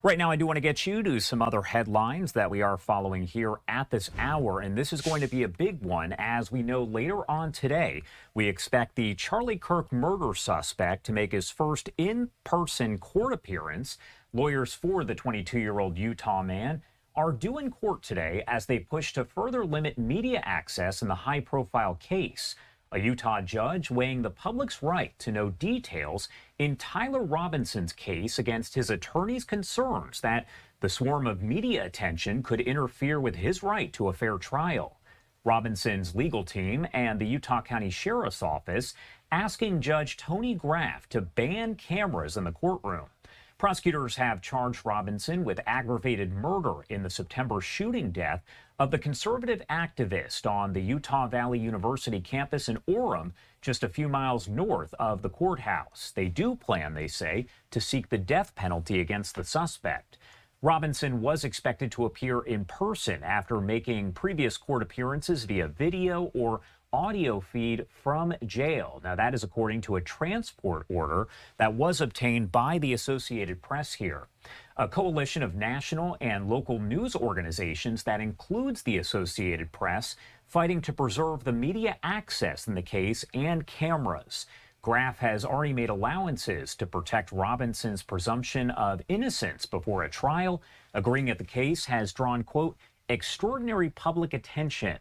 Right now, I do want to get you to some other headlines that we are following here at this hour, and this is going to be a big one. As we know later on today, we expect the Charlie Kirk murder suspect to make his first in-person court appearance. Lawyers for the 22-year-old Utah man are due in court today as they push to further limit media access in the high-profile case. A Utah judge weighing the public's right to know details in Tyler Robinson's case against his attorney's concerns that the swarm of media attention could interfere with his right to a fair trial. Robinson's legal team and the Utah County Sheriff's Office asking Judge Tony Graff to ban cameras in the courtroom. Prosecutors have charged Robinson with aggravated murder in the September shooting death of the conservative activist on the Utah Valley University campus in Orem, just a few miles north of the courthouse. They do plan, they say, to seek the death penalty against the suspect. Robinson was expected to appear in person after making previous court appearances via video or audio feed from jail. Now, that is according to a transport order that was obtained by the Associated Press here. A coalition of national and local news organizations that includes the Associated Press fighting to preserve the media access in the case and cameras. Graff has already made allowances to protect Robinson's presumption of innocence before a trial, agreeing that the case has drawn, quote, extraordinary public attention.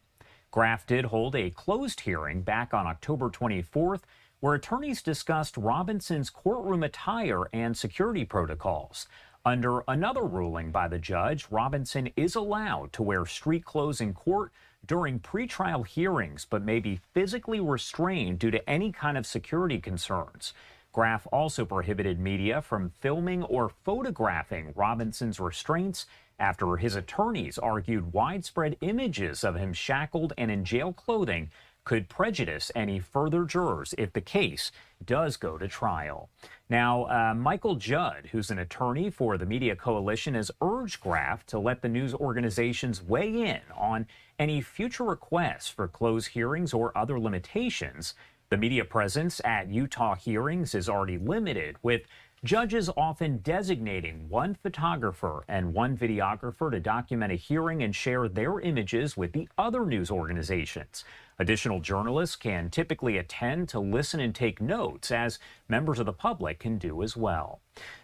Graff did hold a closed hearing back on October 24th, where attorneys discussed Robinson's courtroom attire and security protocols. Under another ruling by the judge, Robinson is allowed to wear street clothes in court during pretrial hearings, but may be physically restrained due to any kind of security concerns. Graff also prohibited media from filming or photographing Robinson's restraints after his attorneys argued widespread images of him shackled and in jail clothing could prejudice any further jurors if the case does go to trial. Now, Michael Judd, who's an attorney for the Media Coalition, has urged Graff to let the news organizations weigh in on any future requests for closed hearings or other limitations. The media presence at Utah hearings is already limited, with judges often designating one photographer and one videographer to document a hearing and share their images with the other news organizations. Additional journalists can typically attend to listen and take notes, as members of the public can do as well.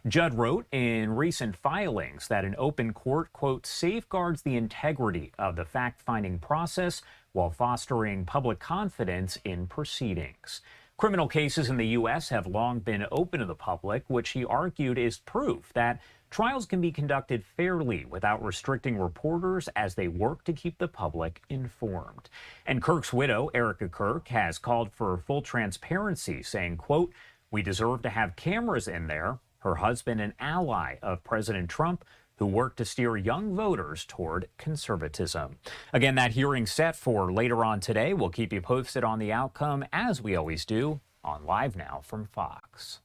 Judd wrote in recent filings that an open court, quote, safeguards the integrity of the fact-finding process while fostering public confidence in proceedings. Criminal cases in the U.S. have long been open to the public, which he argued is proof that trials can be conducted fairly without restricting reporters as they work to keep the public informed. And Kirk's widow, Erica Kirk, has called for full transparency, saying, quote, we deserve to have cameras in there. Her husband, an ally of President Trump, who worked to steer young voters toward conservatism. Again, that hearing set for later on today. We'll keep you posted on the outcome, as we always do, on Live Now from Fox.